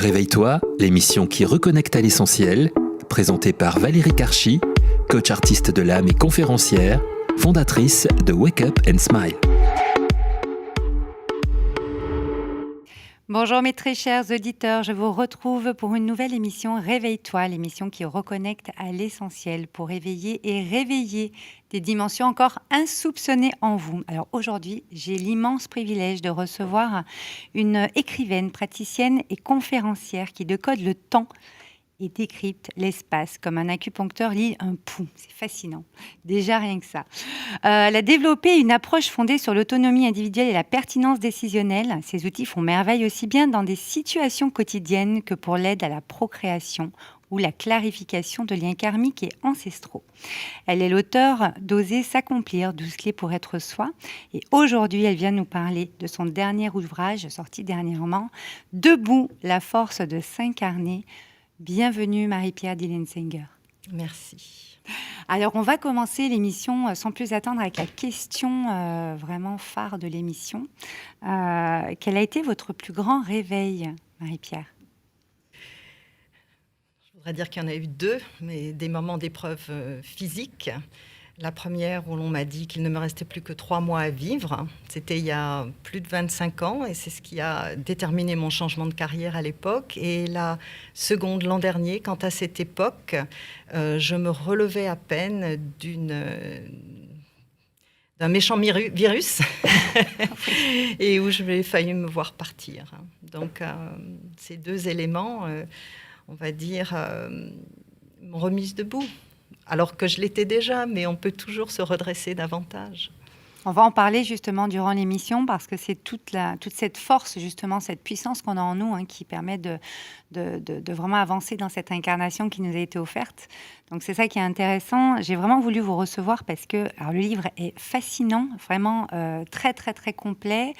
Réveille-toi, l'émission qui reconnecte à l'essentiel, présentée par Valérie Karchi, coach artiste de l'âme et conférencière, fondatrice de Wake Up and Smile. Bonjour mes très chers auditeurs, je vous retrouve pour une nouvelle émission Réveille-toi, l'émission qui reconnecte à l'essentiel pour éveiller et réveiller des dimensions encore insoupçonnées en vous. Alors aujourd'hui, j'ai l'immense privilège de recevoir une écrivaine, praticienne et conférencière qui décode le temps et décrypte l'espace comme un acupuncteur lit un pouls. C'est fascinant, déjà rien que ça. Elle a développé une approche fondée sur l'autonomie individuelle et la pertinence décisionnelle. Ces outils font merveille aussi bien dans des situations quotidiennes que pour l'aide à la procréation ou la clarification de liens karmiques et ancestraux. Elle est l'auteure d'Oser s'accomplir, 12 clés pour être soi. Et aujourd'hui, elle vient nous parler de son dernier ouvrage, sorti dernièrement, Debout, la force de s'incarner. Bienvenue Marie-Pierre Dillensinger. Merci. Alors on va commencer l'émission sans plus attendre avec la question vraiment phare de l'émission. Quel a été votre plus grand réveil, Marie-Pierre ? Je voudrais dire qu'il y en a eu deux, mais des moments d'épreuve physique. La première où l'on m'a dit qu'il ne me restait plus que 3 mois à vivre. C'était il y a plus de 25 ans et c'est ce qui a déterminé mon changement de carrière à l'époque. Et la seconde, l'an dernier, quand à cette époque, je me relevais à peine d'un méchant virus et où je vais failli me voir partir. Donc ces deux éléments, on va dire, m'ont remise debout. Alors que je l'étais déjà, mais on peut toujours se redresser davantage. On va en parler justement durant l'émission parce que c'est toute cette force, justement, cette puissance qu'on a en nous qui permet de vraiment avancer dans cette incarnation qui nous a été offerte. Donc c'est ça qui est intéressant. J'ai vraiment voulu vous recevoir parce que le livre est fascinant, vraiment très, très, très complet,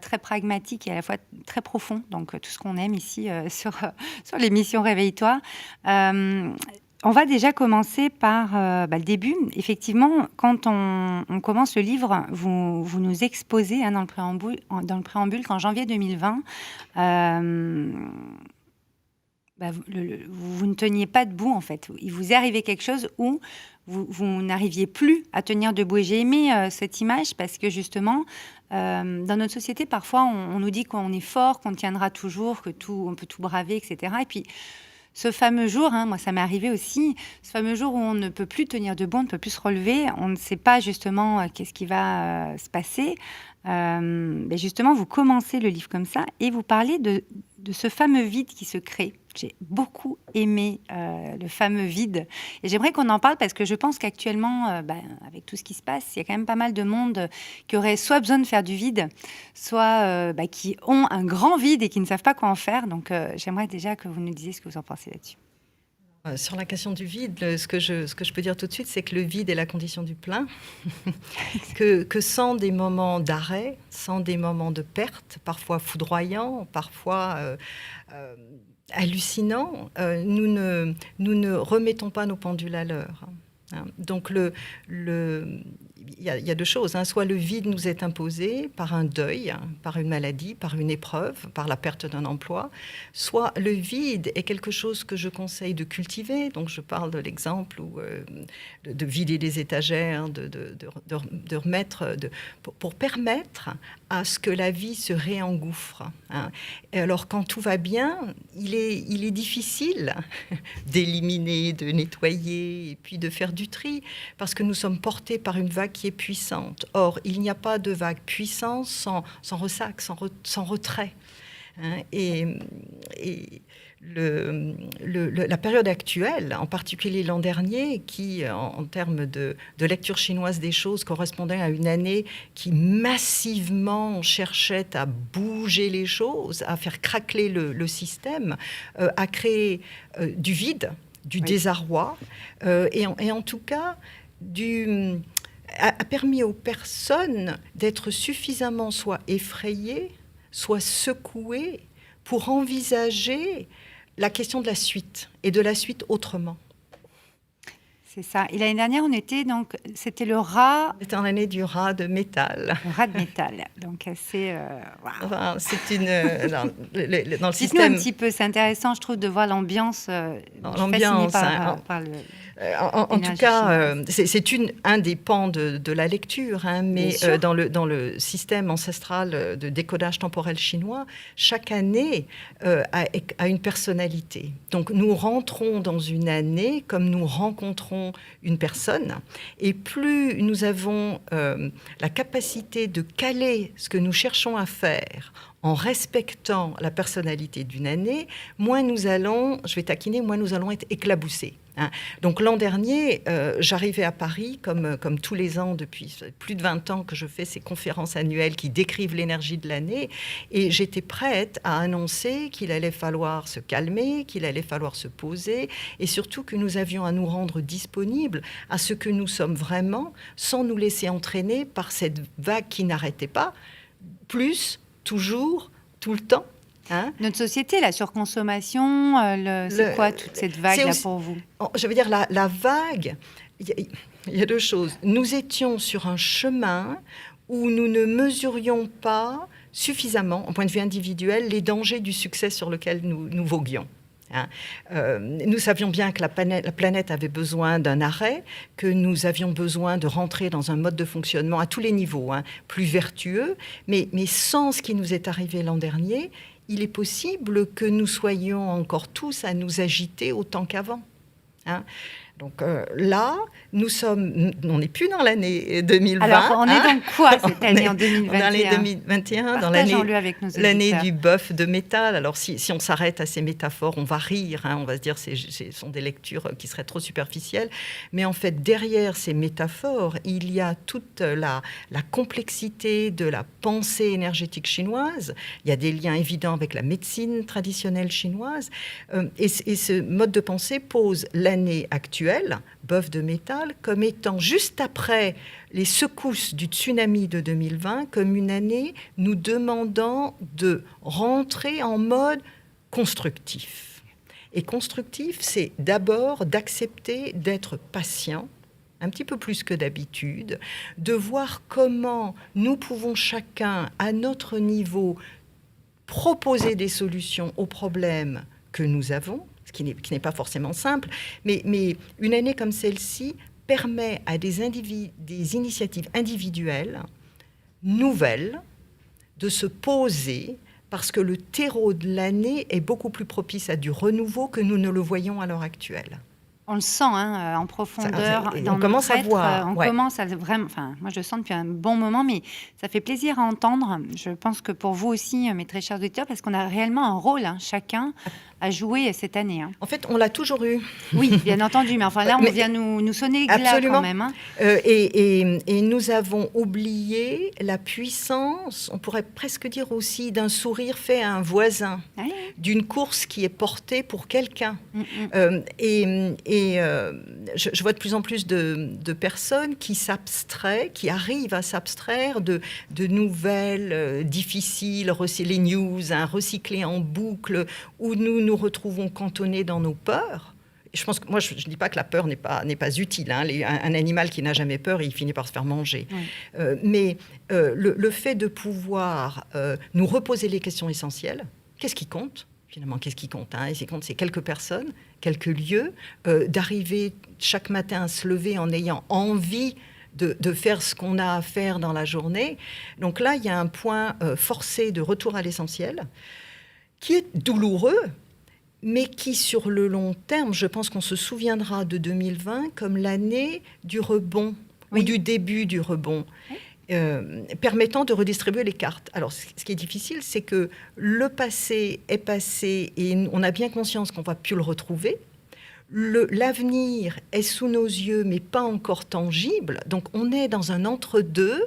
très pragmatique et à la fois très profond. Donc tout ce qu'on aime ici sur l'émission Réveille-toi. On va déjà commencer par le début. Effectivement, quand on commence le livre, vous nous exposez dans le préambule qu'en janvier 2020, vous ne teniez pas debout en fait. Il vous est arrivé quelque chose où vous n'arriviez plus à tenir debout. Et j'ai aimé cette image parce que justement, dans notre société, parfois, on nous dit qu'on est fort, qu'on tiendra toujours, on peut tout braver, etc. Et puis, ce fameux jour, moi ça m'est arrivé aussi, ce fameux jour où on ne peut plus tenir debout, on ne peut plus se relever, on ne sait pas justement qu'est-ce qui va se passer. Mais justement, vous commencez le livre comme ça et vous parlez de ce fameux vide qui se crée. J'ai beaucoup aimé le fameux vide. Et j'aimerais qu'on en parle parce que je pense qu'actuellement, avec tout ce qui se passe, il y a quand même pas mal de monde qui aurait soit besoin de faire du vide, soit qui ont un grand vide et qui ne savent pas quoi en faire. Donc, j'aimerais déjà que vous nous disiez ce que vous en pensez là-dessus. Sur la question du vide, ce que je peux dire tout de suite, c'est que le vide est la condition du plein. que sans des moments d'arrêt, sans des moments de perte, parfois foudroyants, parfois hallucinants, nous ne remettons pas nos pendules à l'heure. Donc il y a deux choses. Soit le vide nous est imposé par un deuil, par une maladie, par une épreuve, par la perte d'un emploi. Soit le vide est quelque chose que je conseille de cultiver. Donc je parle de l'exemple où, de vider les étagères, de remettre, pour permettre à ce que la vie se réengouffre. Et alors quand tout va bien, il est difficile d'éliminer, de nettoyer et puis de faire du tri parce que nous sommes portés par une vague qui est puissante. Or, il n'y a pas de vague puissante sans ressac, sans retrait. Et la période actuelle, en particulier l'an dernier, qui, en termes de lecture chinoise des choses, correspondait à une année qui massivement cherchait à bouger les choses, à faire craqueler le système, a créé du vide, du désarroi, et en tout cas, a permis aux personnes d'être suffisamment soit effrayées, soit secouées pour envisager la question de la suite et de la suite autrement. C'est ça. Et l'année dernière, c'était le rat. C'était en l'année du rat de métal. Le rat de métal. Donc, c'est... Enfin, c'est une... dans le Dites-nous système... un petit peu, c'est intéressant, je trouve, de voir l'ambiance. L'ambiance, par le... En tout cas, c'est un des pans de la lecture, hein, mais dans le système ancestral de décodage temporel chinois, chaque année a une personnalité. Donc nous rentrons dans une année comme nous rencontrons une personne, et plus nous avons la capacité de caler ce que nous cherchons à faire en respectant la personnalité d'une année, moins nous allons, je vais taquiner, moins nous allons être éclaboussés. Hein. Donc l'an dernier, j'arrivais à Paris, comme tous les ans, depuis plus de 20 ans que je fais ces conférences annuelles qui décrivent l'énergie de l'année, et j'étais prête à annoncer qu'il allait falloir se calmer, qu'il allait falloir se poser, et surtout que nous avions à nous rendre disponibles à ce que nous sommes vraiment, sans nous laisser entraîner par cette vague qui n'arrêtait pas, plus, toujours, tout le temps. Hein? Notre société, la surconsommation, c'est quoi toute cette vague-là pour vous? Je veux dire, la vague, il y a deux choses. Nous étions sur un chemin où nous ne mesurions pas suffisamment, au point de vue individuel, les dangers du succès sur lequel nous voguions. Hein. Nous savions bien que la planète avait besoin d'un arrêt, que nous avions besoin de rentrer dans un mode de fonctionnement à tous les niveaux, hein, plus vertueux, mais sans ce qui nous est arrivé l'an dernier, il est possible que nous soyons encore tous à nous agiter autant qu'avant. Hein. Donc là, on n'est plus dans l'année 2020. Alors, on est dans quoi cette année en 2021? Dans l'année 2021, dans l'année du bœuf de métal. Alors, si on s'arrête à ces métaphores, on va rire, hein, on va se dire que ce sont des lectures qui seraient trop superficielles. Mais en fait, derrière ces métaphores, il y a toute la complexité de la pensée énergétique chinoise. Il y a des liens évidents avec la médecine traditionnelle chinoise. Et ce mode de pensée pose l'année actuelle, bœuf de métal, comme étant juste après les secousses du tsunami de 2020, comme une année nous demandant de rentrer en mode constructif. Et constructif, c'est d'abord d'accepter d'être patient, un petit peu plus que d'habitude, de voir comment nous pouvons chacun, à notre niveau, proposer des solutions aux problèmes que nous avons, qui n'est pas forcément simple, mais une année comme celle-ci permet à des initiatives individuelles, nouvelles, de se poser, parce que le terreau de l'année est beaucoup plus propice à du renouveau que nous ne le voyons à l'heure actuelle. On le sent hein, en profondeur. On commence à voir. On commence à vraiment. Enfin, moi, je le sens depuis un bon moment, mais ça fait plaisir à entendre. Je pense que pour vous aussi, mes très chers auditeurs, parce qu'on a réellement un rôle, hein, chacun, à jouer cette année. Hein. En fait, on l'a toujours eu. Oui, bien entendu, mais enfin là, on vient nous sonner les glas quand même. Hein. Et nous avons oublié la puissance, on pourrait presque dire aussi, d'un sourire fait à un voisin, d'une course qui est portée pour quelqu'un. Je vois de plus en plus de personnes qui arrivent à s'abstraire de nouvelles difficiles, les news, recyclées en boucle, où nous retrouvons cantonnés dans nos peurs. Je pense que moi, je ne dis pas que la peur n'est pas utile. Hein. Un animal qui n'a jamais peur, il finit par se faire manger. Oui. Mais le fait de pouvoir nous reposer les questions essentielles, qu'est-ce qui compte ? Finalement, qu'est-ce qui compte hein? Et ce qui compte, c'est quelques personnes, quelques lieux, d'arriver chaque matin à se lever en ayant envie de faire ce qu'on a à faire dans la journée. Donc là, il y a un point forcé de retour à l'essentiel qui est douloureux, mais qui, sur le long terme, je pense qu'on se souviendra de 2020 comme l'année du rebond, ou du début du rebond. Oui. Permettant de redistribuer les cartes. Alors, ce qui est difficile, c'est que le passé est passé et on a bien conscience qu'on ne va plus le retrouver. L'avenir est sous nos yeux, mais pas encore tangible. Donc, on est dans un entre-deux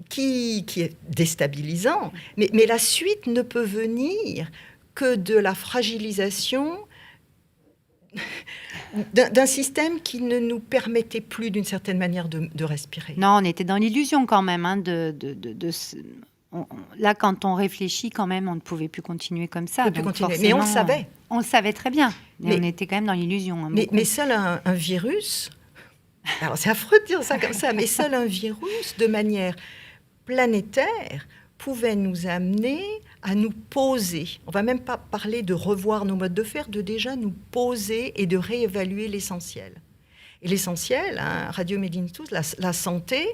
qui est déstabilisant. Mais la suite ne peut venir que de la fragilisation d'un système qui ne nous permettait plus, d'une certaine manière, de respirer. Non, on était dans l'illusion quand même. Hein, là, quand on réfléchit, quand même, on ne pouvait plus continuer comme ça. Mais on le savait. On le savait très bien. Mais on était quand même dans l'illusion. Mais seul un virus Alors c'est affreux de dire ça comme ça, mais seul un virus, de manière planétaire, pouvait nous amener à nous poser. On ne va même pas parler de revoir nos modes de faire, de déjà nous poser et de réévaluer l'essentiel. Et l'essentiel, hein, Radio Made in Tous, la santé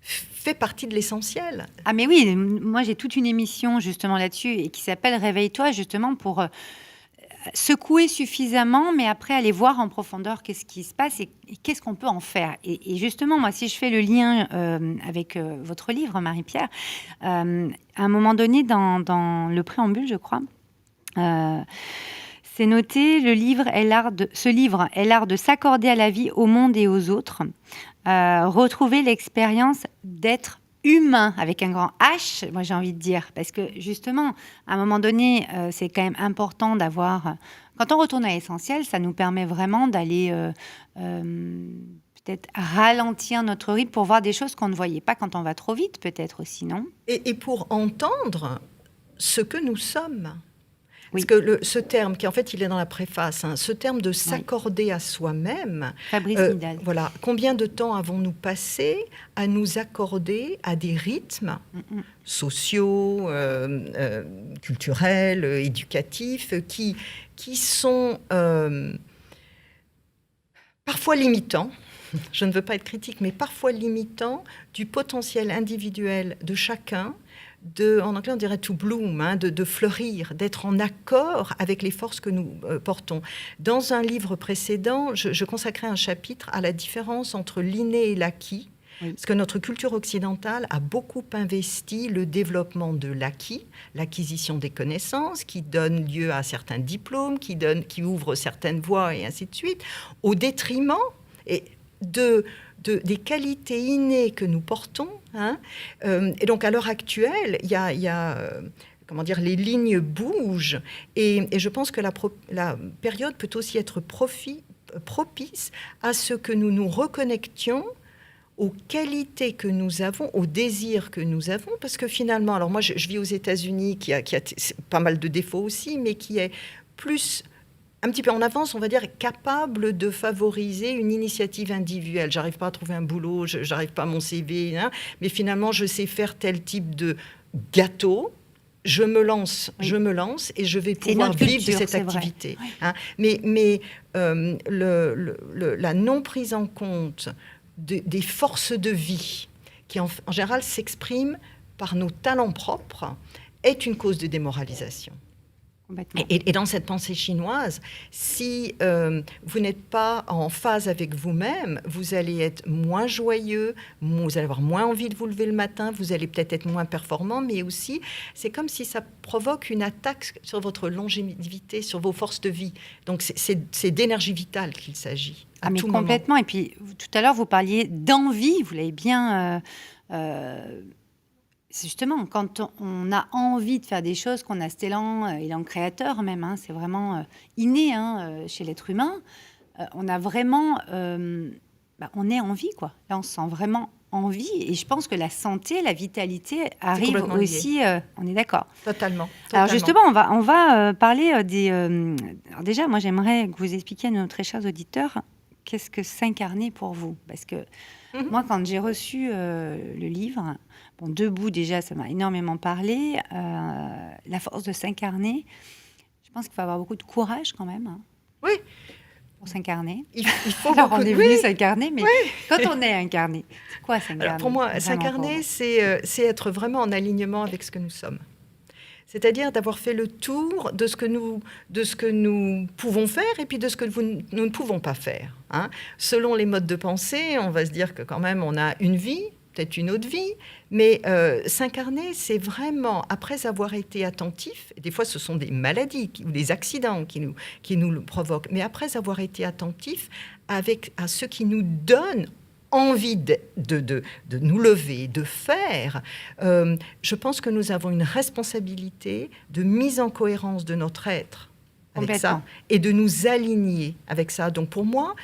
fait partie de l'essentiel. Ah mais oui, moi j'ai toute une émission justement là-dessus et qui s'appelle Réveille-toi, justement pour secouer suffisamment, mais après aller voir en profondeur qu'est-ce qui se passe et qu'est-ce qu'on peut en faire. Et justement, moi, si je fais le lien avec votre livre, Marie-Pierre, à un moment donné, dans le préambule, je crois, c'est noté, ce livre est l'art de s'accorder à la vie, au monde et aux autres, retrouver l'expérience d'être humain, avec un grand H, moi j'ai envie de dire, parce que justement, à un moment donné, c'est quand même important d'avoir... Quand on retourne à l'essentiel, ça nous permet vraiment d'aller peut-être ralentir notre rythme pour voir des choses qu'on ne voyait pas quand on va trop vite, peut-être aussi, non ? Et pour entendre ce que nous sommes. Oui. Parce que ce terme, qui en fait, il est dans la préface, hein, ce terme de s'accorder à soi-même. Fabrice Midal. Voilà. Combien de temps avons-nous passé à nous accorder à des rythmes sociaux, culturels, éducatifs, qui sont parfois limitants. Je ne veux pas être critique, mais parfois limitants du potentiel individuel de chacun. En anglais, on dirait to bloom, hein, de fleurir, d'être en accord avec les forces que nous portons. Dans un livre précédent, je consacrais un chapitre à la différence entre l'inné et l'acquis, parce que notre culture occidentale a beaucoup investi le développement de l'acquis, l'acquisition des connaissances, qui donne lieu à certains diplômes, qui ouvre certaines voies, et ainsi de suite, au détriment des qualités innées que nous portons. Hein. Et donc, à l'heure actuelle, il y a comment dire, les lignes bougent. Et je pense que la période peut aussi être propice à ce que nous nous reconnections aux qualités que nous avons, aux désirs que nous avons, parce que finalement, alors moi, je vis aux États-Unis, qui a pas mal de défauts aussi, mais qui est plus... un petit peu en avance, on va dire, capable de favoriser une initiative individuelle. J'arrive pas à trouver un boulot, j'arrive pas à mon CV, hein, mais finalement, je sais faire tel type de gâteau. Je me lance et je vais pouvoir vivre de cette activité. Hein. Mais la non prise en compte des forces de vie, qui en général s'expriment par nos talents propres, est une cause de démoralisation. Et dans cette pensée chinoise, si vous n'êtes pas en phase avec vous-même, vous allez être moins joyeux, vous allez avoir moins envie de vous lever le matin, vous allez peut-être être moins performant, mais aussi, c'est comme si ça provoque une attaque sur votre longévité, sur vos forces de vie. Donc, c'est d'énergie vitale qu'il s'agit. Mais complètement. Et puis, tout à l'heure, vous parliez d'envie, vous l'avez bien... C'est justement, quand on a envie de faire des choses, qu'on a cet élan créateur même, hein, c'est vraiment inné chez l'être humain, on a vraiment... on est en vie, quoi. Là, on se sent vraiment en vie. Et je pense que la santé, la vitalité arrive aussi... on est d'accord. Totalement. Alors justement, on va parler des... alors déjà, moi, j'aimerais que vous expliquiez à nos très chers auditeurs qu'est-ce que s'incarner pour vous. Parce que moi, quand j'ai reçu le livre... Bon, debout, déjà, ça m'a énormément parlé. La force de s'incarner, je pense qu'il faut avoir beaucoup de courage quand même. Hein, oui. Pour s'incarner. Il faut alors, on est venu s'incarner, mais quand on est incarné, c'est quoi s'incarner? Alors, pour moi, s'incarner, c'est être vraiment en alignement avec ce que nous sommes. C'est-à-dire d'avoir fait le tour de ce que nous pouvons faire et puis de ce que nous ne pouvons pas faire. Hein. Selon les modes de pensée, on va se dire que quand même, on a une vie, peut-être une autre vie, mais s'incarner, c'est vraiment, après avoir été attentif, et des fois ce sont des maladies ou des accidents qui nous le provoquent, mais après avoir été attentif à ce qui nous donne envie de nous lever, de faire, je pense que nous avons une responsabilité de mise en cohérence de notre être avec ça, et de nous aligner avec ça. Donc pour moi,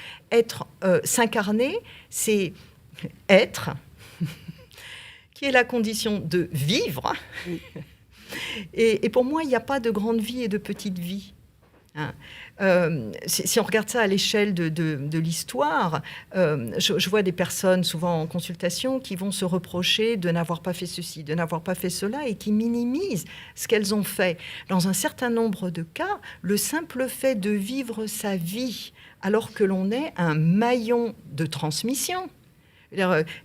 s'incarner, c'est être... qui est la condition de vivre. Et pour moi, il n'y a pas de grande vie et de petite vie. Hein. Si on regarde ça à l'échelle de l'histoire, je vois des personnes, souvent en consultation, qui vont se reprocher de n'avoir pas fait ceci, de n'avoir pas fait cela, et qui minimisent ce qu'elles ont fait. Dans un certain nombre de cas, le simple fait de vivre sa vie alors que l'on est un maillon de transmission,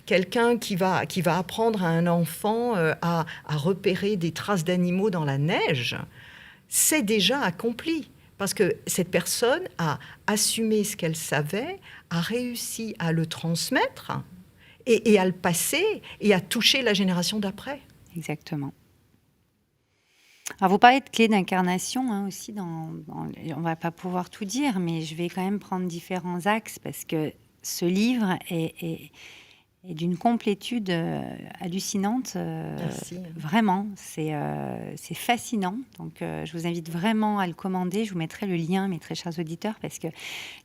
quelqu'un qui va apprendre à un enfant à repérer des traces d'animaux dans la neige, c'est déjà accompli. Parce que cette personne a assumé ce qu'elle savait, a réussi à le transmettre et à le passer et à toucher la génération d'après. Exactement. Alors, vous parlez de clés d'incarnation hein, aussi. On ne va pas pouvoir tout dire, mais je vais quand même prendre différents axes parce que ce livre est d'une complétude hallucinante. Merci. Vraiment, c'est fascinant. Donc, je vous invite vraiment à le commander. Je vous mettrai le lien, mes très chers auditeurs, parce que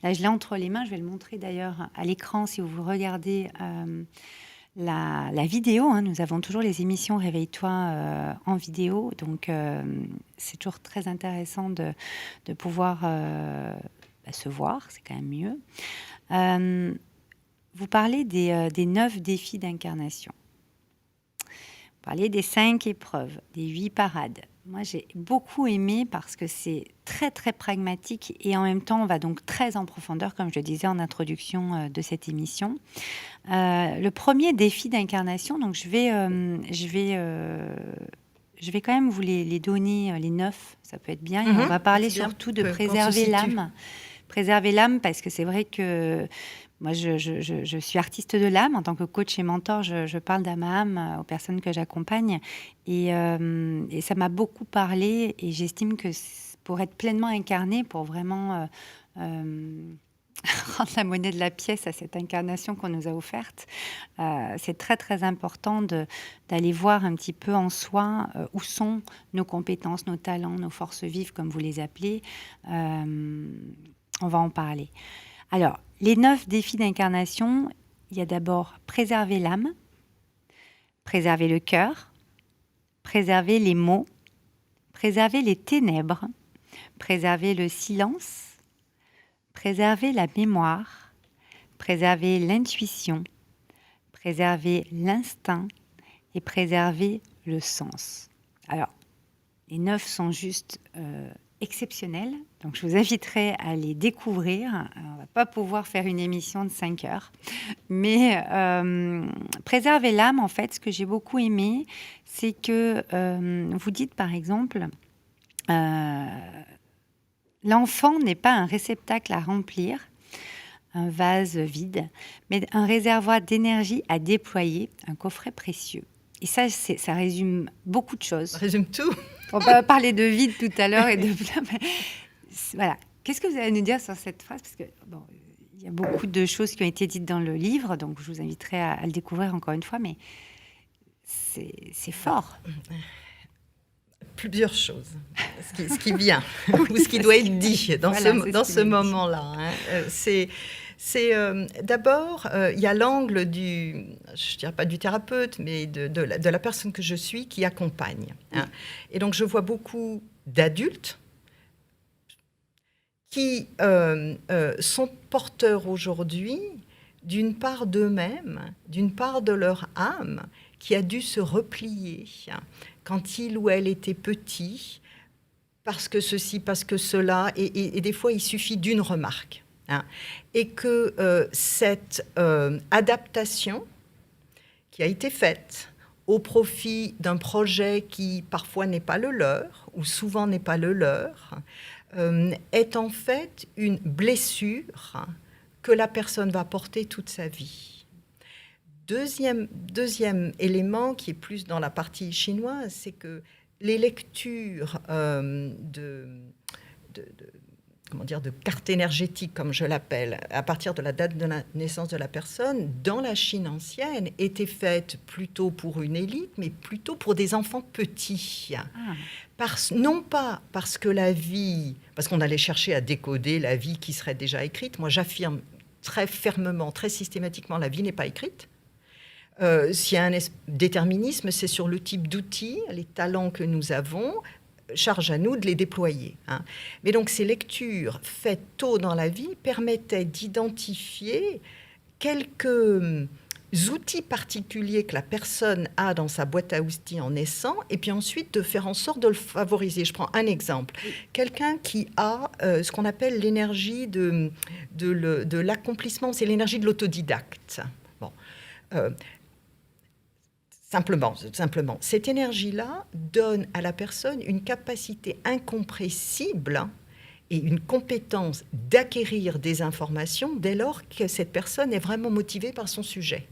là, je l'ai entre les mains. Je vais le montrer d'ailleurs à l'écran si vous regardez la vidéo. Hein. Nous avons toujours les émissions Réveille-toi en vidéo. Donc, c'est toujours très intéressant de pouvoir se voir. C'est quand même mieux. Vous parlez des 9 défis d'incarnation. Vous parlez des 5 épreuves, des 8 parades. Moi, j'ai beaucoup aimé parce que c'est très, très pragmatique et en même temps, on va donc très en profondeur, comme je le disais en introduction de cette émission. Le premier défi d'incarnation, donc je vais quand même vous les donner, les 9, ça peut être bien. Et on va parler surtout de préserver l'âme. Préserver l'âme parce que c'est vrai que moi, je suis artiste de l'âme. En tant que coach et mentor, je parle d'âme à âme aux personnes que j'accompagne. Et ça m'a beaucoup parlé. Et j'estime que pour être pleinement incarné, pour vraiment rendre la monnaie de la pièce à cette incarnation qu'on nous a offerte, c'est très, très important d'aller voir un petit peu en soi où sont nos compétences, nos talents, nos forces vives, comme vous les appelez. On va en parler. Alors, les 9 défis d'incarnation, il y a d'abord préserver l'âme, préserver le cœur, préserver les mots, préserver les ténèbres, préserver le silence, préserver la mémoire, préserver l'intuition, préserver l'instinct et préserver le sens. Alors, les 9 sont juste exceptionnels. Donc, je vous inviterai à les découvrir. On ne va pas pouvoir faire une émission de 5 heures. Mais préserver l'âme, en fait, ce que j'ai beaucoup aimé, c'est que vous dites, par exemple, l'enfant n'est pas un réceptacle à remplir, un vase vide, mais un réservoir d'énergie à déployer, un coffret précieux. Et ça résume beaucoup de choses. Ça résume tout. On va parler de vide tout à l'heure et de plein. Voilà. Qu'est-ce que vous allez nous dire sur cette phrase? Parce que il y a beaucoup de choses qui ont été dites dans le livre, donc je vous inviterai à le découvrir encore une fois, mais c'est fort. Plusieurs choses. Ce qui vient, ou ce qui doit être dit dans ce moment-là. Hein. C'est d'abord, il y a l'angle je ne dirais pas du thérapeute, mais de la personne que je suis qui accompagne. Hein. Et donc, je vois beaucoup d'adultes qui sont porteurs aujourd'hui d'une part d'eux-mêmes, d'une part de leur âme, qui a dû se replier quand il ou elle était petit, parce que ceci, parce que cela, et des fois, il suffit d'une remarque. Hein, et que cette adaptation qui a été faite au profit d'un projet qui parfois n'est pas le leur, ou souvent n'est pas le leur, est en fait une blessure que la personne va porter toute sa vie. Deuxième élément qui est plus dans la partie chinoise, c'est que les lectures de carte énergétique, comme je l'appelle, à partir de la date de la naissance de la personne, dans la Chine ancienne, étaient faites plutôt pour une élite, mais plutôt pour des enfants petits. Non pas parce que la vie, parce qu'on allait chercher à décoder la vie qui serait déjà écrite. Moi, j'affirme très fermement, très systématiquement, la vie n'est pas écrite. S'il y a un déterminisme, c'est sur le type d'outils, les talents que nous avons, charge à nous de les déployer. Mais donc ces lectures faites tôt dans la vie permettaient d'identifier quelques outils particuliers que la personne a dans sa boîte à outils en naissant, et puis ensuite de faire en sorte de le favoriser. Je prends un exemple. Quelqu'un qui a ce qu'on appelle l'énergie de l'accomplissement, c'est l'énergie de l'autodidacte. Bon. Simplement, cette énergie-là donne à la personne une capacité incompressible et une compétence d'acquérir des informations dès lors que cette personne est vraiment motivée par son sujet.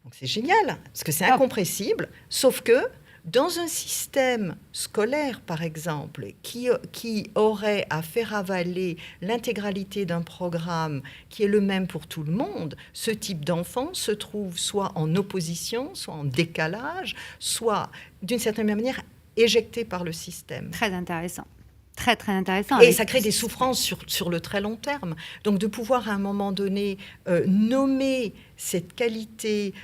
Donc c'est génial, parce que c'est incompressible, sauf que dans un système scolaire, par exemple, qui aurait à faire avaler l'intégralité d'un programme qui est le même pour tout le monde, ce type d'enfant se trouve soit en opposition, soit en décalage, soit, d'une certaine manière, éjecté par le système. Très intéressant. Très, très intéressant. Et ça crée des souffrances sur le très long terme. Donc de pouvoir à un moment donné nommer cette qualité,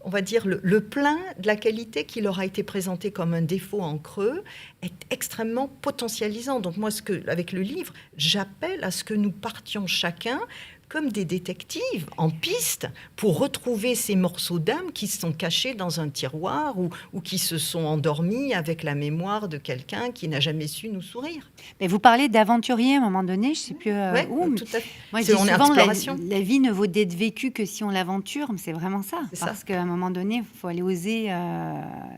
on va dire le plein de la qualité qui leur a été présenté comme un défaut en creux, est extrêmement potentialisant. Donc moi, avec le livre, j'appelle à ce que nous partions chacun comme des détectives en piste pour retrouver ces morceaux d'âme qui se sont cachés dans un tiroir ou qui se sont endormis avec la mémoire de quelqu'un qui n'a jamais su nous sourire. Mais vous parlez d'aventurier à un moment donné, je ne sais plus où. Tout à fait. Moi, je dis souvent, la vie ne vaut d'être vécue que si on l'aventure, mais c'est vraiment ça. Parce qu'à un moment donné, il faut aller oser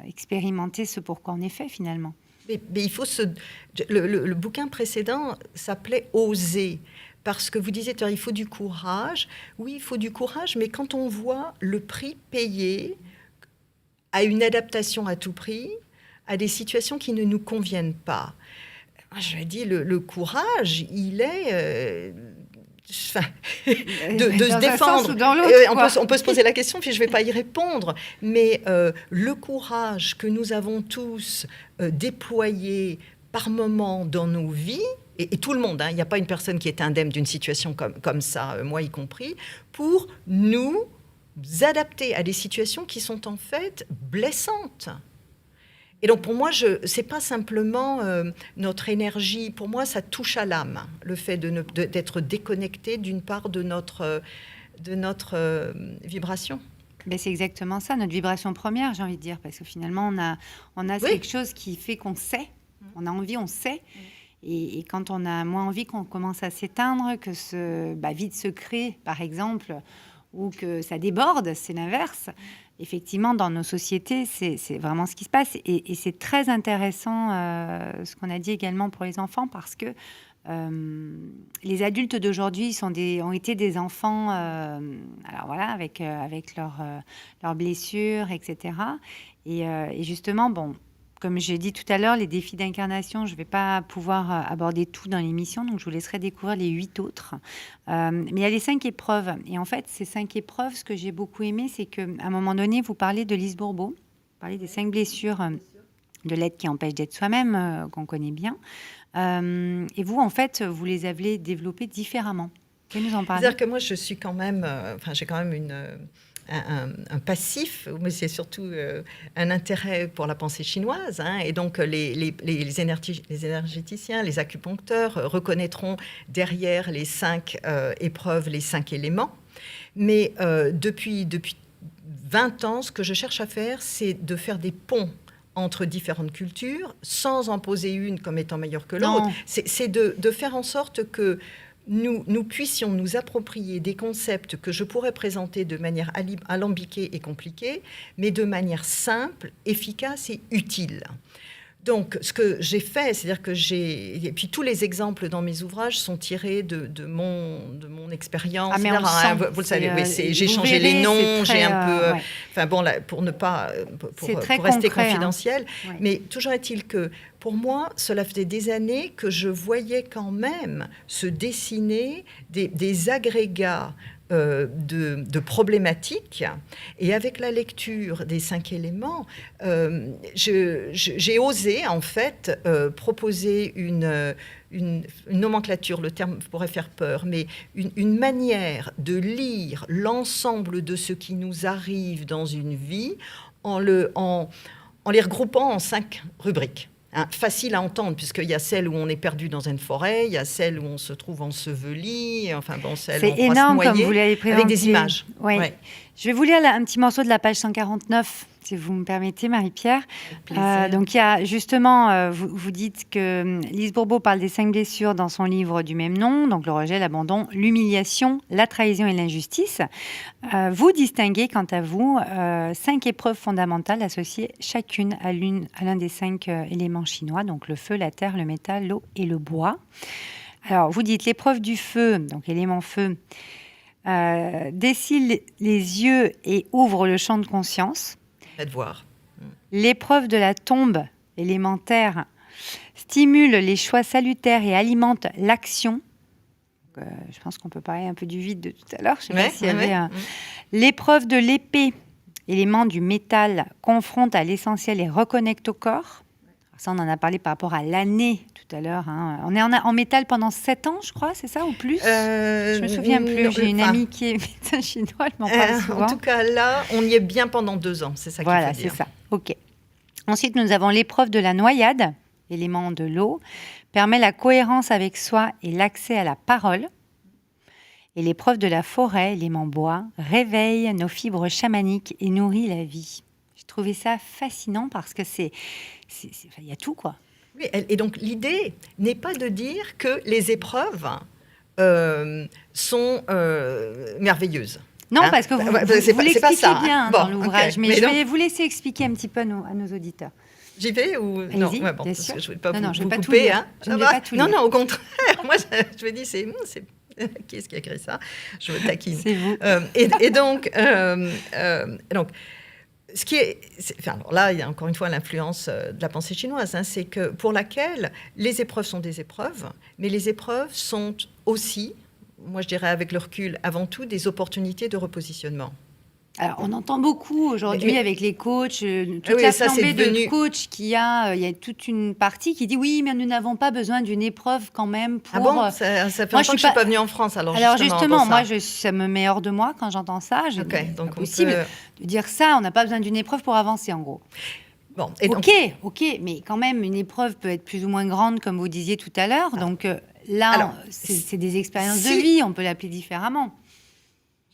expérimenter ce pourquoi on est fait finalement. Mais il faut le bouquin précédent s'appelait « Oser ». Parce que vous disiez, il faut du courage. Oui, il faut du courage, mais quand on voit le prix payé à une adaptation à tout prix, à des situations qui ne nous conviennent pas, je dis, le courage, il est... de se défendre. On peut se poser la question, puis je ne vais pas y répondre. Mais le courage que nous avons tous déployé par moments dans nos vies, et tout le monde, il n'y a pas une personne qui est indemne d'une situation comme ça, moi y compris, pour nous adapter à des situations qui sont en fait blessantes. Et donc pour moi, ce n'est pas simplement notre énergie, pour moi ça touche à l'âme, le fait d'être déconnecté d'une part de notre vibration. Ben c'est exactement ça, notre vibration première, j'ai envie de dire, parce que finalement on a quelque chose qui fait qu'on sait, on a envie, on sait. Et quand on a moins envie, qu'on commence à s'éteindre, que ce vide se crée, par exemple, ou que ça déborde, c'est l'inverse. Effectivement, dans nos sociétés, c'est vraiment ce qui se passe. Et c'est très intéressant ce qu'on a dit également pour les enfants, parce que les adultes d'aujourd'hui ont été des enfants, alors voilà, avec leurs blessures, etc. Et justement, bon... Comme j'ai dit tout à l'heure, les défis d'incarnation, je ne vais pas pouvoir aborder tout dans l'émission, donc je vous laisserai découvrir les 8 autres. Mais il y a les 5 épreuves. Et en fait, ces 5 épreuves, ce que j'ai beaucoup aimé, c'est qu'à un moment donné, vous parlez de Lise Bourbeau, vous parlez des 5 blessures de l'être qui empêche d'être soi-même, qu'on connaît bien. Et vous, en fait, vous les avez développées différemment. Vous pouvez nous en parler ? C'est-à-dire que moi, je suis quand même... j'ai quand même un passif, mais c'est surtout un intérêt pour la pensée chinoise. Et donc, les énergéticiens, les acupuncteurs reconnaîtront derrière les 5 épreuves, les 5 éléments. Mais depuis 20 ans, ce que je cherche à faire, c'est de faire des ponts entre différentes cultures, sans en poser une comme étant meilleure que l'autre. C'est de faire en sorte que nous puissions nous approprier des concepts que je pourrais présenter de manière alambiquée et compliquée, mais de manière simple, efficace et utile. Donc, ce que j'ai fait, c'est-à-dire que et puis tous les exemples dans mes ouvrages sont tirés de mon expérience. Mais vous le savez, j'ai changé les noms, j'ai un peu... Enfin bon, là, pour ne pas... pour rester confidentiel. Hein. Mais toujours est-il que, pour moi, cela faisait des années que je voyais quand même se dessiner des agrégats de problématiques. Et avec la lecture des 5 éléments, j'ai osé, en fait, proposer une nomenclature, le terme pourrait faire peur, mais une manière de lire l'ensemble de ce qui nous arrive dans une vie en les regroupant en 5 rubriques. facile à entendre, puisqu'il y a celle où on est perdu dans une forêt, il y a celle où on se trouve enseveli, enfin bon, celle où on croit se noyer, comme vous l'avez présenté. avec des images. Oui. Ouais. Je vais vous lire un petit morceau de la page 149, si vous me permettez, Marie-Pierre. Donc, il y a justement, vous dites que Lise Bourbeau parle des 5 blessures dans son livre du même nom, donc le rejet, l'abandon, l'humiliation, la trahison et l'injustice. Vous distinguez, quant à vous, 5 épreuves fondamentales associées chacune à l'un des 5 éléments chinois, donc le feu, la terre, le métal, l'eau et le bois. Alors, vous dites l'épreuve du feu, donc élément feu, dessille les yeux et ouvre le champ de conscience. Faites voir. L'épreuve de la tombe élémentaire stimule les choix salutaires et alimente l'action. Je pense qu'on peut parler un peu du vide de tout à l'heure. Je sais pas s'il y avait l'épreuve de l'épée, élément du métal, confronte à l'essentiel et reconnecte au corps. Ça, on en a parlé par rapport à l'année tout à l'heure. On est en métal pendant 7 ans, je crois, c'est ça, ou plus je me souviens plus. J'ai une amie qui est médecin chinois, elle m'en parle souvent. En tout cas, là, on y est bien pendant 2 ans, c'est ça qu'il faut dire. Voilà, c'est ça. OK. Ensuite, nous avons l'épreuve de la noyade, élément de l'eau, permet la cohérence avec soi et l'accès à la parole. Et l'épreuve de la forêt, élément bois, réveille nos fibres chamaniques et nourrit la vie. J'ai trouvé ça fascinant parce que il y a tout, quoi. Oui, et donc l'idée n'est pas de dire que les épreuves sont merveilleuses. Non, parce que vous l'expliquez bien dans l'ouvrage, mais je vais vous laisser expliquer un petit peu à nos auditeurs. J'y vais ou non? Bien parce sûr. que je ne vais pas je vous vais pas couper. tout lire. Je ne vais pas tout lire. Non, au contraire. Moi, je me dis, c'est qui est-ce qui a écrit ça? Je me taquine. C'est vous. Et donc, ce qui est, alors là, il y a encore une fois l'influence de la pensée chinoise, c'est que pour laquelle les épreuves sont des épreuves, mais les épreuves sont aussi, moi je dirais avec le recul, avant tout des opportunités de repositionnement. Alors, on entend beaucoup aujourd'hui avec les coachs, toute oui, la ça, flambée c'est devenu... de coachs il y a toute une partie qui dit oui, mais nous n'avons pas besoin d'une épreuve quand même pour... Ah bon, ça fait longtemps que je ne suis pas venue en France, alors justement moi, ça me met hors de moi quand j'entends ça. Donc pas possible de dire ça, on n'a pas besoin d'une épreuve pour avancer, en gros. Bon, ok, mais quand même, une épreuve peut être plus ou moins grande, comme vous disiez tout à l'heure. Donc là, c'est des expériences de vie, on peut l'appeler différemment.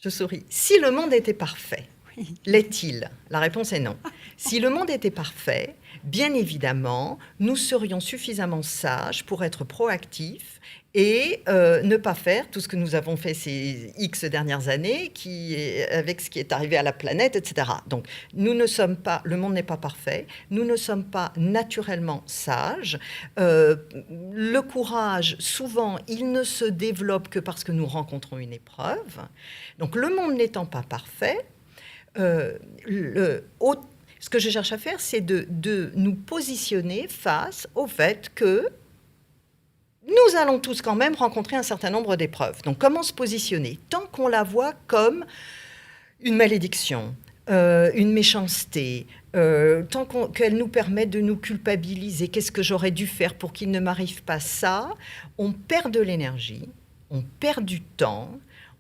Je souris. Si le monde était parfait, l'est-il? La réponse est non. Si le monde était parfait, bien évidemment, nous serions suffisamment sages pour être proactifs et ne pas faire tout ce que nous avons fait ces X dernières années avec ce qui est arrivé à la planète, etc. Donc, le monde n'est pas parfait, nous ne sommes pas naturellement sages. Le courage, souvent, il ne se développe que parce que nous rencontrons une épreuve. Donc, le monde n'étant pas parfait, ce que je cherche à faire, c'est de nous positionner face au fait que nous allons tous quand même rencontrer un certain nombre d'épreuves. Donc, comment se positionner? Tant qu'on la voit comme une malédiction, une méchanceté, tant qu'elle nous permet de nous culpabiliser, qu'est-ce que j'aurais dû faire pour qu'il ne m'arrive pas ça? On perd de l'énergie, on perd du temps,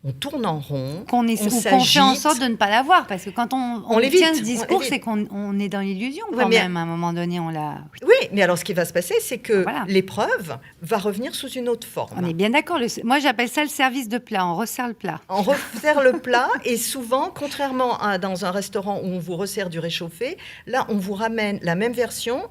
on tourne en rond, qu'on fait en sorte de ne pas l'avoir, parce que quand on tient ce discours, c'est qu'on est dans l'illusion quand même. À un moment donné, on l'a... Oui, mais alors ce qui va se passer, c'est que l'épreuve va revenir sous une autre forme. On est bien d'accord. Moi, j'appelle ça le service de plat. On resserre le plat. On resserre le plat, et souvent, contrairement à dans un restaurant où on vous resserre du réchauffé, là, on vous ramène la même version,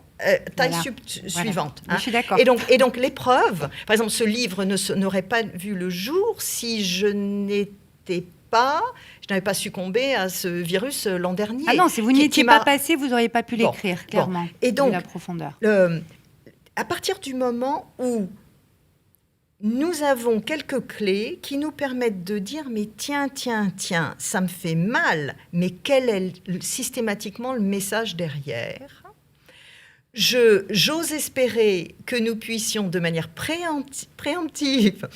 taille suivante. Je suis d'accord. Et donc l'épreuve, par exemple, ce livre n'aurait pas vu le jour si je n'avais pas succombé à ce virus l'an dernier. Ah non, si vous n'étiez pas passé, vous n'auriez pas pu l'écrire, clairement. Et donc, de la profondeur. À partir du moment où nous avons quelques clés qui nous permettent de dire « mais tiens, ça me fait mal, mais quel est systématiquement le message derrière ?» J'ose espérer que nous puissions de manière préemptive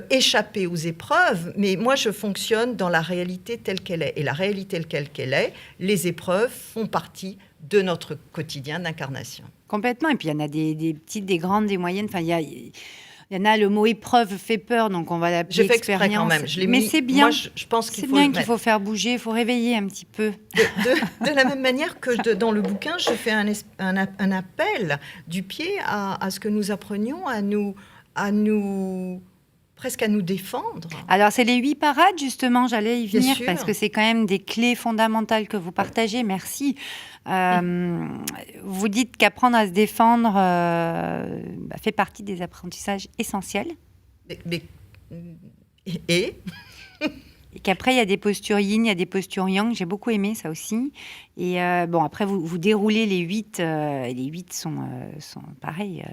échapper aux épreuves, mais moi je fonctionne dans la réalité telle qu'elle est. Et la réalité telle qu'elle est, les épreuves font partie de notre quotidien d'incarnation. Complètement. Et puis il y en a des petites, des grandes, des moyennes. Enfin, Il y en a, le mot épreuve fait peur, donc on va l'appeler J'ai fait exprès quand même. Mais c'est bien. Moi, je pense qu'il c'est faut bien le qu'il faut faire bouger, il faut réveiller un petit peu. De la même manière que dans le bouquin, je fais un appel du pied à ce que nous apprenions presque à nous défendre. Alors, c'est les 8 parades, justement, j'allais y Bien venir, sûr. parce que c'est quand même des clés fondamentales que vous partagez. Merci. Vous dites qu'apprendre à se défendre fait partie des apprentissages essentiels. Et qu'après, il y a des postures yin, il y a des postures yang. J'ai beaucoup aimé ça aussi. Et après, vous déroulez les 8. Les 8 sont pareils.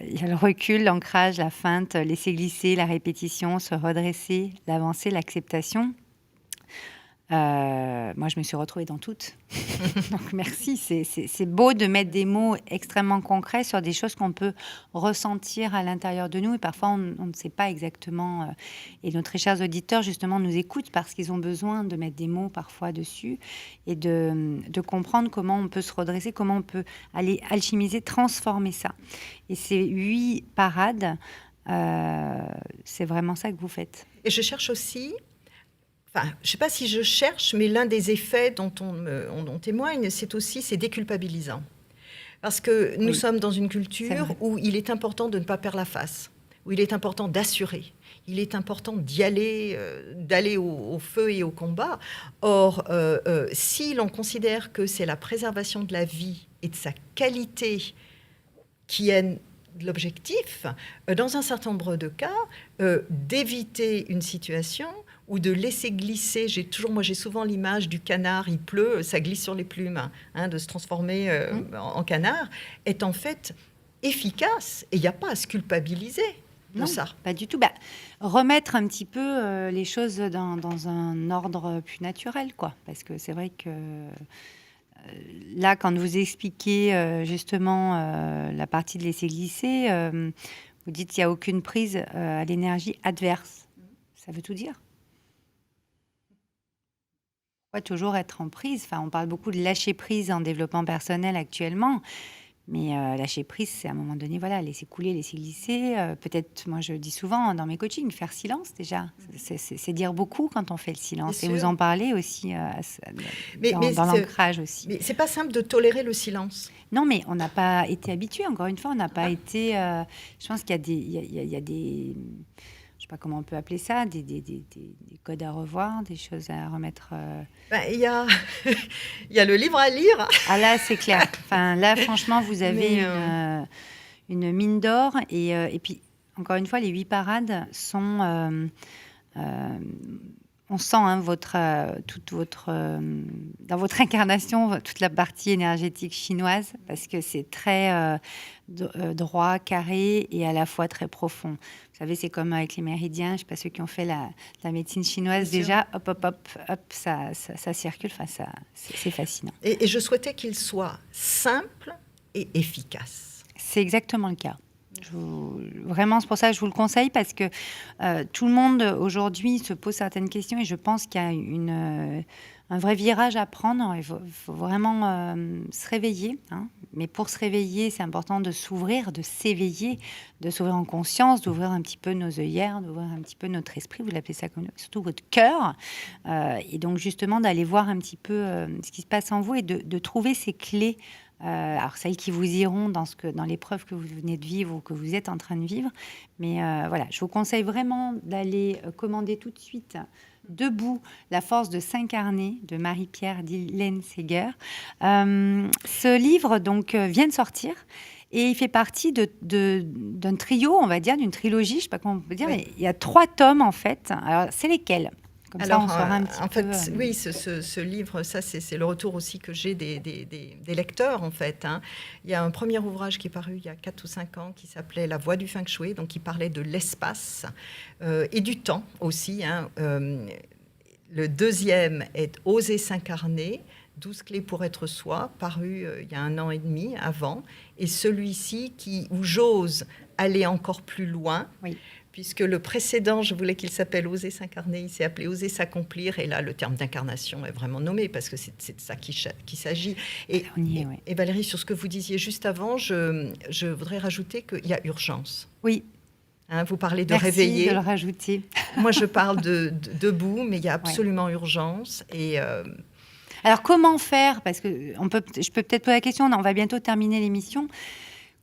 Il y a le recul, l'ancrage, la feinte, laisser glisser, la répétition, se redresser, l'avancer, l'acceptation. Moi, je me suis retrouvée dans toutes. Donc, merci. C'est beau de mettre des mots extrêmement concrets sur des choses qu'on peut ressentir à l'intérieur de nous. Et parfois, on ne sait pas exactement. Et nos très chers auditeurs, justement, nous écoutent parce qu'ils ont besoin de mettre des mots parfois dessus et de comprendre comment on peut se redresser, comment on peut aller alchimiser, transformer ça. Et ces 8 parades, c'est vraiment ça que vous faites. Et je cherche aussi... Enfin, je ne sais pas si je cherche, mais l'un des effets dont on témoigne, c'est déculpabilisant. Parce que nous sommes dans une culture où il est important de ne pas perdre la face, où il est important d'assurer, il est important d'y aller, d'aller au feu et au combat. Or, si l'on considère que c'est la préservation de la vie et de sa qualité qui est l'objectif, dans un certain nombre de cas, d'éviter une situation ou de laisser glisser. J'ai souvent l'image du canard, il pleut, ça glisse sur les plumes, de se transformer en canard, est en fait efficace. Et il n'y a pas à se culpabiliser de ça. Pas du tout. Remettre un petit peu les choses dans un ordre plus naturel, quoi. Parce que c'est vrai que là, quand vous expliquez justement la partie de laisser glisser, vous dites qu'il n'y a aucune prise à l'énergie adverse. Ça veut tout dire. Pourquoi toujours être en prise ? Enfin, on parle beaucoup de lâcher prise en développement personnel actuellement, mais lâcher prise, c'est à un moment donné, voilà, laisser couler, laisser glisser. Peut-être, moi, je dis souvent dans mes coachings, faire silence déjà. C'est dire beaucoup quand on fait le silence. Et vous en parlez aussi dans l'ancrage aussi. Mais c'est pas simple de tolérer le silence. Non, mais on n'a pas été habitué. Encore une fois, on n'a pas été. Je pense qu'il y a des je ne sais pas comment on peut appeler ça, des codes à revoir, des choses à remettre. Il y a le livre à lire. Ah là, c'est clair. Enfin, là, franchement, vous avez une mine d'or. Et puis, encore une fois, les 8 parades sont... on sent dans votre incarnation toute la partie énergétique chinoise, parce que c'est très droit, carré et à la fois très profond. Vous savez, c'est comme avec les méridiens. Je ne sais pas, ceux qui ont fait la médecine chinoise, déjà, hop, ça circule. Enfin, c'est fascinant. Et je souhaitais qu'il soit simple et efficace. C'est exactement le cas. Vraiment, c'est pour ça que je vous le conseille, parce que tout le monde aujourd'hui se pose certaines questions et je pense qu'il y a un vrai virage à prendre. Il faut vraiment se réveiller. Mais pour se réveiller, c'est important de s'ouvrir, de s'éveiller, de s'ouvrir en conscience, d'ouvrir un petit peu nos œillères, d'ouvrir un petit peu notre esprit, vous l'appelez ça comme surtout votre cœur. Et donc justement d'aller voir un petit peu ce qui se passe en vous et de trouver ces clés. Alors celles qui vous iront dans l'épreuve que vous venez de vivre ou que vous êtes en train de vivre. Mais voilà, je vous conseille vraiment d'aller commander tout de suite Debout, la force de s'incarner de Marie-Pierre d'Hélène Seger. Ce livre donc vient de sortir et il fait partie d'un trio, on va dire, d'une trilogie, je ne sais pas comment on peut dire, mais il y a 3 tomes en fait. Alors c'est lesquels ? Comme ça, on saura un petit peu. Oui, ce livre, ça, c'est le retour aussi que j'ai des lecteurs, en fait. Il y a un premier ouvrage qui est paru il y a 4 ou 5 ans qui s'appelait La Voie du Feng Shui, donc qui parlait de l'espace et du temps aussi. Le deuxième est Oser s'incarner, 12 clés pour être soi, paru il y a 1 an et demi avant. Et celui-ci où j'ose aller encore plus loin. Oui. puisque le précédent, je voulais qu'il s'appelle « Oser s'incarner », il s'est appelé « Oser s'accomplir », et là, le terme d'incarnation est vraiment nommé, parce que c'est de ça qu'il s'agit. Et Valérie, sur ce que vous disiez juste avant, je voudrais rajouter qu'il y a urgence. Oui. Vous parlez de Merci réveiller. Merci de le rajouter. Moi, je parle de debout, mais il y a absolument urgence. Et alors, comment faire? Parce que je peux peut-être poser la question, on va bientôt terminer l'émission.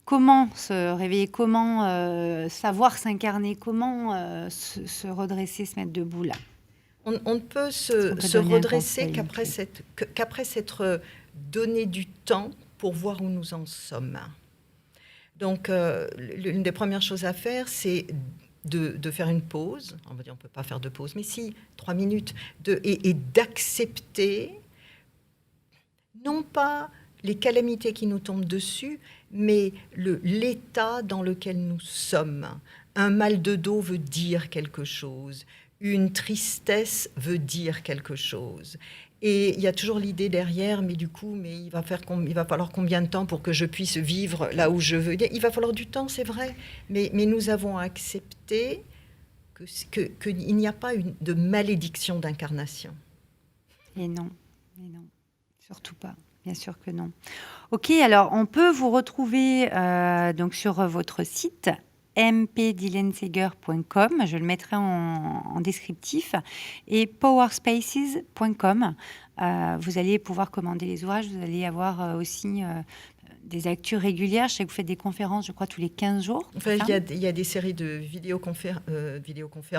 Comment se réveiller? Comment savoir s'incarner? Comment se redresser, se mettre debout là? On ne peut se redresser qu'après s'être donné du temps pour voir où nous en sommes. Donc, l'une des premières choses à faire, c'est de faire une pause. On va dire, on ne peut pas faire de pause, mais si, 3 minutes, et d'accepter, non pas les calamités qui nous tombent dessus, mais l'état dans lequel nous sommes. Un mal de dos veut dire quelque chose. Une tristesse veut dire quelque chose. Et il y a toujours l'idée derrière, mais du coup, il va falloir combien de temps pour que je puisse vivre là où je veux? Il va falloir du temps, c'est vrai, mais nous avons accepté qu'il n'y a pas de malédiction d'incarnation. Et non, surtout pas. Bien sûr que non. Ok, alors on peut vous retrouver donc sur votre site mpdylanseger.com, je le mettrai en descriptif, et powerspaces.com. Vous allez pouvoir commander les ouvrages, vous allez avoir aussi des actus régulières. Je sais que vous faites des conférences, je crois, tous les 15 jours. Enfin, il y a des séries de vidéoconférences,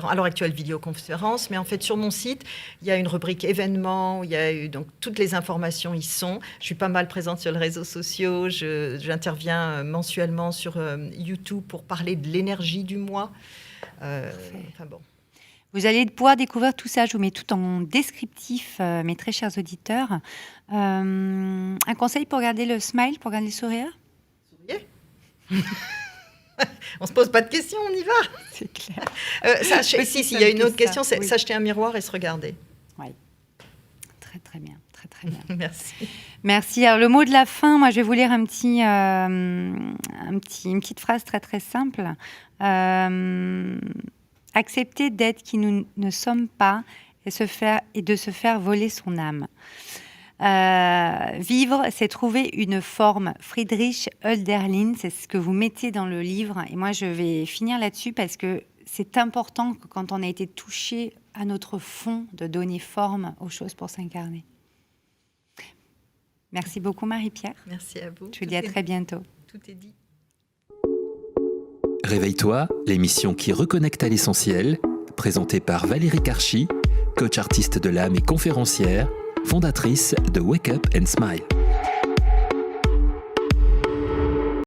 à l'heure actuelle vidéoconférences, mais en fait sur mon site, il y a une rubrique événements, il y a donc toutes les informations y sont. Je suis pas mal présente sur les réseaux sociaux, j'interviens mensuellement sur YouTube pour parler de l'énergie du mois. Bon. Vous allez pouvoir découvrir tout ça. Je vous mets tout en descriptif, mes très chers auditeurs. Un conseil pour garder le smile, pour garder le sourire? Souriez. On ne se pose pas de questions, on y va. C'est clair. Il y a une autre question, c'est s'acheter un miroir et se regarder. Oui. Très, très bien. Très, très bien. Merci. Merci. Alors, le mot de la fin, moi, je vais vous lire une petite phrase très, très simple. Accepter d'être qui nous ne sommes pas et de se faire voler son âme. Vivre, c'est trouver une forme. Friedrich Hölderlin, c'est ce que vous mettez dans le livre. Et moi, je vais finir là-dessus parce que c'est important que quand on a été touché à notre fond, de donner forme aux choses pour s'incarner. Merci beaucoup, Marie-Pierre. Merci à vous. Je vous dis à très bientôt. Tout est dit. Réveille-toi, l'émission qui reconnecte à l'essentiel, présentée par Valérie Karchi, coach artiste de l'âme et conférencière, fondatrice de Wake Up and Smile.